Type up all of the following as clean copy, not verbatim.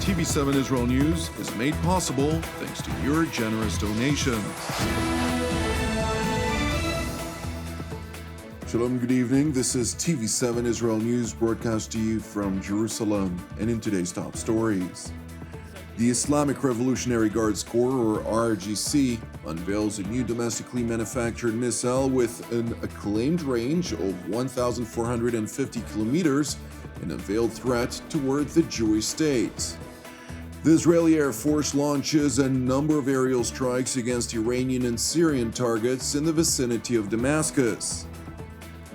TV7 Israel News is made possible thanks to your generous donations. Shalom, good evening. This is TV7 Israel News broadcast to you from Jerusalem, and in today's top stories. The Islamic Revolutionary Guards Corps, or IRGC, unveils a new domestically manufactured missile with an acclaimed range of 1,450 kilometers and a veiled threat toward the Jewish state. The Israeli Air Force launches a number of aerial strikes against Iranian and Syrian targets in the vicinity of Damascus.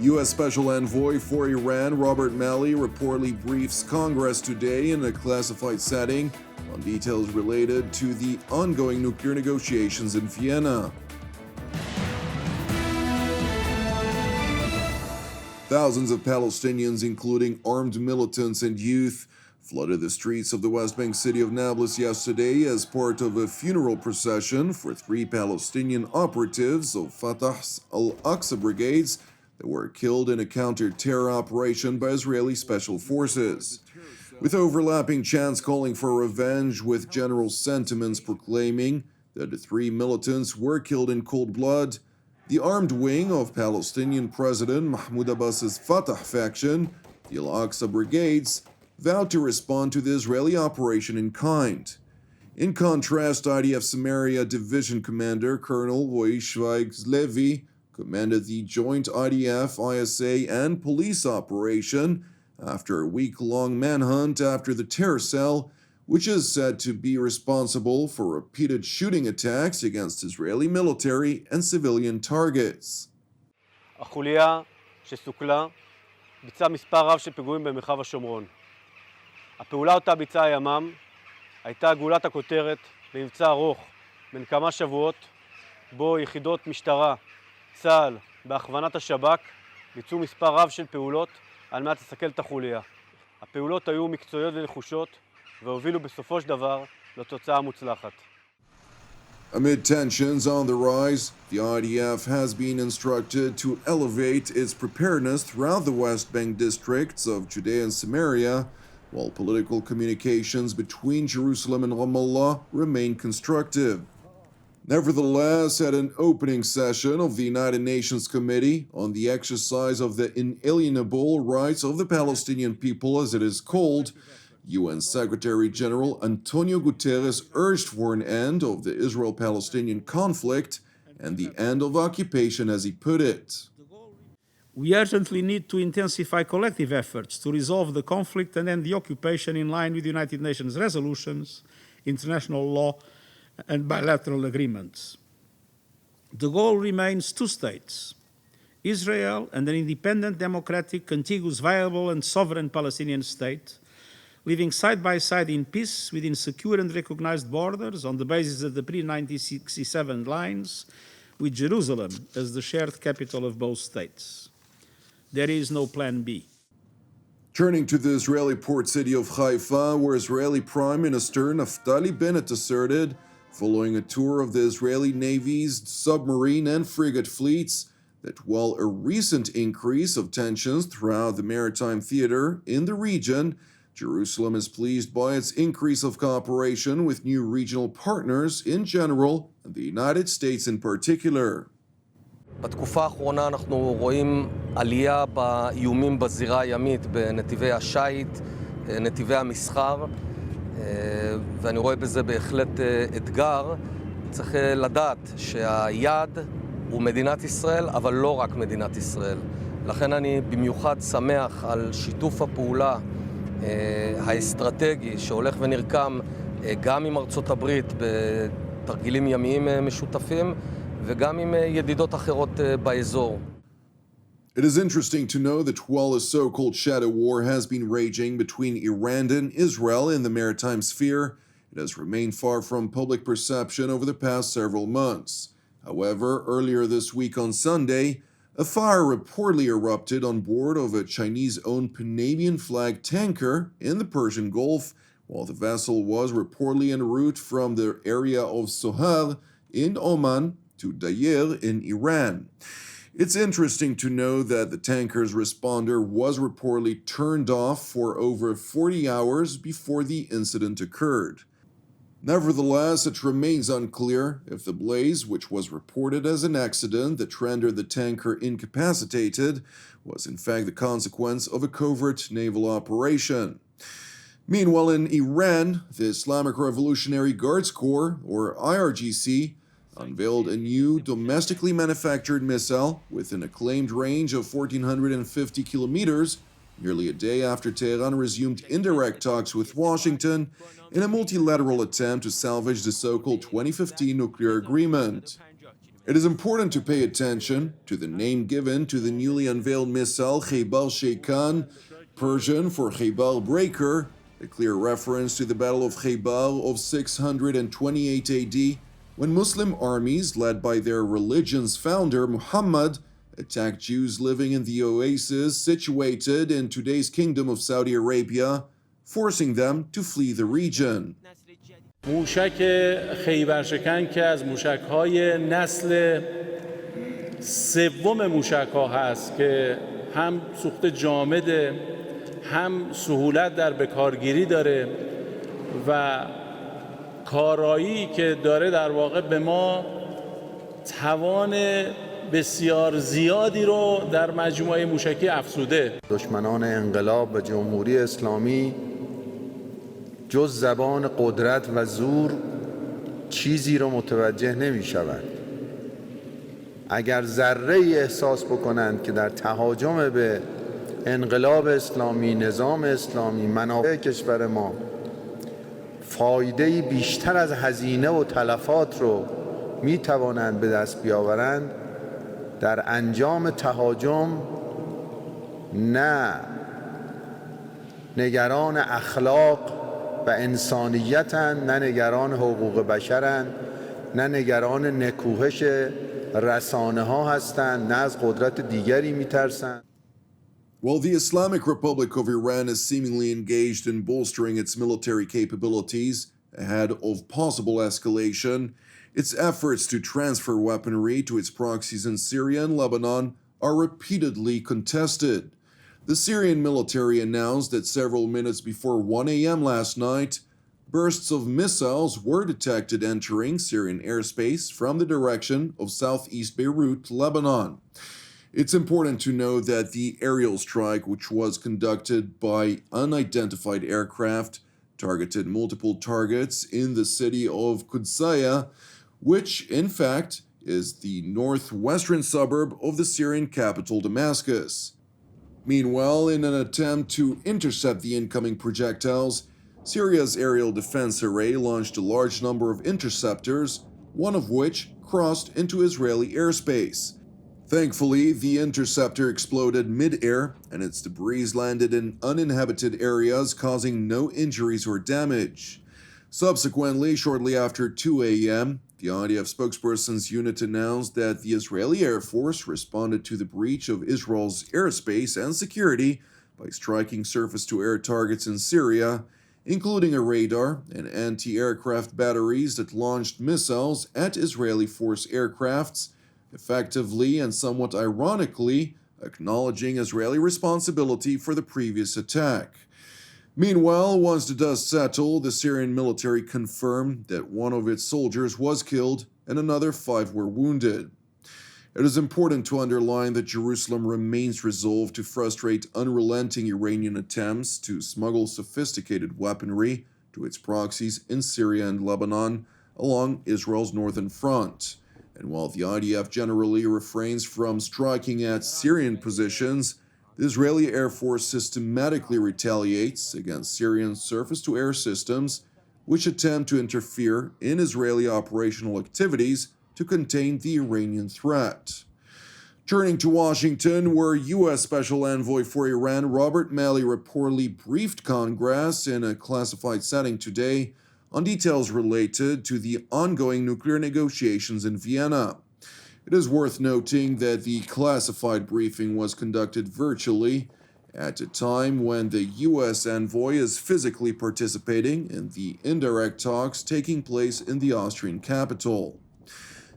U.S. Special Envoy for Iran Robert Malley reportedly briefs Congress today in a classified setting on details related to the ongoing nuclear negotiations in Vienna. Thousands of Palestinians, including armed militants and youth, flooded the streets of the West Bank city of Nablus yesterday as part of a funeral procession for 3 Palestinian operatives of Fatah's Al-Aqsa brigades that were killed in a counter-terror operation by Israeli special forces. With overlapping chants calling for revenge, with general sentiments proclaiming that the 3 militants were killed in cold blood, the armed wing of Palestinian President Mahmoud Abbas's Fatah faction, the Al-Aqsa brigades, vowed to respond to the Israeli operation in kind. In contrast, IDF Samaria Division Commander Colonel Voishvaig Levi commanded the joint IDF, ISA, and police operation after a week-long manhunt after the terror cell, which is said to be responsible for repeated shooting attacks against Israeli military and civilian targets. החוליה שסוכלה ביצעה מספר רב של פיגועים במרחב השומרון. הפעולה אותה ביצע הימ"מ הייתה גולת הכותרת במבצע ארוך בן כמה שבועות, בו יחידות משטרה, צה"ל, בהכוונת השב"כ, ביצעו מספר רב של פעולות על מנת לסכל את החוליה. הפעולות היו מקצועיות ונחושות והובילו בסופו של דבר לתוצאה מוצלחת. Amid tensions on the rise, the IDF has been instructed to elevate its preparedness throughout the West Bank districts of Judea and Samaria, while political communications between Jerusalem and Ramallah remain constructive. Nevertheless, at an opening session of the United Nations Committee on the Exercise of the Inalienable Rights of the Palestinian People, as it is called, UN Secretary-General Antonio Guterres urged for an end of the Israel-Palestinian conflict and the end of occupation, as he put it. We urgently need to intensify collective efforts to resolve the conflict and end the occupation in line with United Nations resolutions, international law, and bilateral agreements. The goal remains 2 states, Israel and an independent, democratic, contiguous, viable, and sovereign Palestinian state, living side by side in peace within secure and recognized borders on the basis of the pre-1967 lines, with Jerusalem as the shared capital of both states. There is no plan B. Turning to the Israeli port city of Haifa, where Israeli Prime Minister Naftali Bennett asserted, following a tour of the Israeli Navy's submarine and frigate fleets, that while a recent increase of tensions throughout the maritime theater in the region, Jerusalem is pleased by its increase of cooperation with new regional partners in general and the United States in particular. בתקופה האחרונה אנחנו רואים עלייה באיומים בזירה הימית, בנתיבי השיט, נתיבי המסחר, ואני רואה בזה בהחלט אתגר. צריך לדעת שהיעד הוא מדינת ישראל, אבל לא רק מדינת ישראל. לכן אני במיוחד שמח על שיתוף הפעולה האסטרטגי שהולך ונרקם גם עם ארצות הברית בתרגילים ימיים משותפים וגם עם ידידות אחרות באזור. It is interesting to know that while a so-called shadow war has been raging between Iran and Israel in the maritime sphere, it has remained far from public perception over the past several months. However, earlier this week on Sunday, a fire reportedly erupted on board of a Chinese-owned Panavian-flagged tanker in the Persian Gulf, while the vessel was reportedly en route from the area of Sohar in Oman to Dayer in Iran. It's interesting to know that the tanker's responder was reportedly turned off for over 40 hours before the incident occurred. Nevertheless, it remains unclear if the blaze, which was reported as an accident that rendered the tanker incapacitated, was in fact the consequence of a covert naval operation. Meanwhile, in Iran, the Islamic Revolutionary Guards Corps, or IRGC, unveiled a new domestically manufactured missile with an acclaimed range of 1,450 kilometers, nearly a day after Tehran resumed indirect talks with Washington in a multilateral attempt to salvage the so-called 2015 nuclear agreement. It is important to pay attention to the name given to the newly unveiled missile, Khaybar Sheikhan, Persian for Khaybar Breaker, a clear reference to the Battle of Khaybar of 628 AD, when Muslim armies, led by their religion's founder, Muhammad, attacked Jews living in the oasis situated in today's Kingdom of Saudi Arabia, forcing them to flee the region. موشک خیبرشکن که از موشک‌های نسل سوم موشک‌ها هست که هم سوخت جامده، هم سهولت در بکارگیری داره و کارایی که داره در واقع به ما توان بسیار زیادی رو در مجموعه موشکی افزوده. دشمنان انقلاب و جمهوری اسلامی جز زبان قدرت و زور چیزی رو متوجه نمی‌شوند. اگر ذره احساس بکنند که در تهاجم به انقلاب اسلامی، نظام اسلامی، منافع کشور ما فایده بیشتر از هزینه و تلفات رو می توانند به دست بیاورند، در انجام تهاجم نه نگران اخلاق و انسانیتند، نه نگران حقوق بشرند، نه نگران نکوهش رسانه ها هستند، نه از قدرت دیگری می ترسند. While the Islamic Republic of Iran is seemingly engaged in bolstering its military capabilities ahead of possible escalation, its efforts to transfer weaponry to its proxies in Syria and Lebanon are repeatedly contested. The Syrian military announced that several minutes before 1 a.m. last night, bursts of missiles were detected entering Syrian airspace from the direction of southeast Beirut, Lebanon. It's important to note that the aerial strike, which was conducted by unidentified aircraft, targeted multiple targets in the city of Qudsaya, which, in fact, is the northwestern suburb of the Syrian capital, Damascus. Meanwhile, in an attempt to intercept the incoming projectiles, Syria's aerial defense array launched a large number of interceptors, one of which crossed into Israeli airspace. Thankfully, the interceptor exploded mid-air, and its debris landed in uninhabited areas, causing no injuries or damage. Subsequently, shortly after 2 a.m., the IDF spokesperson's unit announced that the Israeli Air Force responded to the breach of Israel's airspace and security by striking surface-to-air targets in Syria, including a radar and anti-aircraft batteries that launched missiles at Israeli force aircrafts, effectively and somewhat ironically acknowledging Israeli responsibility for the previous attack. Meanwhile, once the dust settled, the Syrian military confirmed that one of its soldiers was killed and another 5 were wounded. It is important to underline that Jerusalem remains resolved to frustrate unrelenting Iranian attempts to smuggle sophisticated weaponry to its proxies in Syria and Lebanon along Israel's northern front. And while the IDF generally refrains from striking at Syrian positions, the Israeli Air Force systematically retaliates against Syrian surface-to-air systems, which attempt to interfere in Israeli operational activities to contain the Iranian threat. Turning to Washington, where U.S. Special Envoy for Iran Robert Malley reportedly briefed Congress in a classified setting today on details related to the ongoing nuclear negotiations in Vienna. It is worth noting that the classified briefing was conducted virtually at a time when the U.S. envoy is physically participating in the indirect talks taking place in the Austrian capital.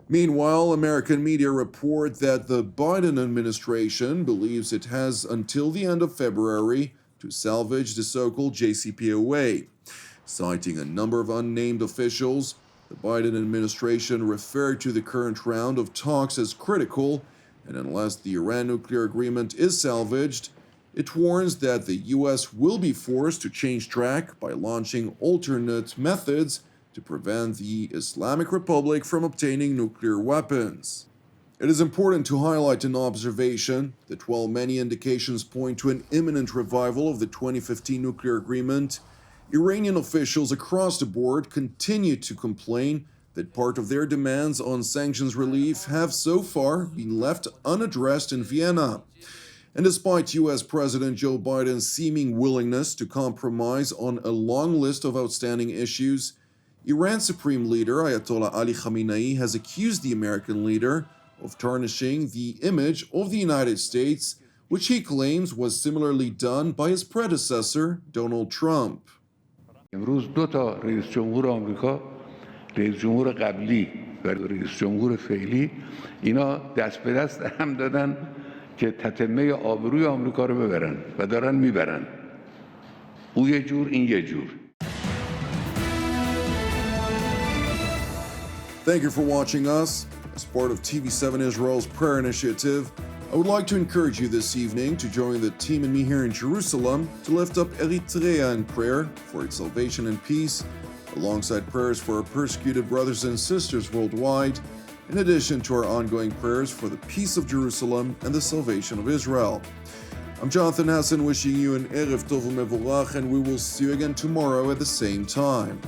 Meanwhile, American media report that the Biden administration believes it has until the end of February to salvage the so-called JCPOA. Citing a number of unnamed officials, the Biden administration referred to the current round of talks as critical, and unless the Iran nuclear agreement is salvaged, it warns that the U.S. will be forced to change track by launching alternate methods to prevent the Islamic Republic from obtaining nuclear weapons. It is important to highlight an observation that while many indications point to an imminent revival of the 2015 nuclear agreement, Iranian officials across the board continue to complain that part of their demands on sanctions relief have so far been left unaddressed in Vienna. And despite US President Joe Biden's seeming willingness to compromise on a long list of outstanding issues, Iran's Supreme Leader Ayatollah Ali Khamenei has accused the American leader of tarnishing the image of the United States, which he claims was similarly done by his predecessor, Donald Trump. امروز دو تا رئیس جمهور آمریکا، رئیس جمهور قبلی و رئیس جمهور فعلی، اینا دست به دست هم دادن که تتمه آبروی آمریکا رو ببرن و دارن میبرن. او یه جور، این یه جور. Thank you for watching us. As part of TV7 Israel's prayer initiative, I would like to encourage you this evening to join the team and me here in Jerusalem to lift up Eritrea in prayer for its salvation and peace, alongside prayers for our persecuted brothers and sisters worldwide, in addition to our ongoing prayers for the peace of Jerusalem and the salvation of Israel. I'm Jonathan Hassan wishing you an Erev Tov Mevorach, and we will see you again tomorrow at the same time.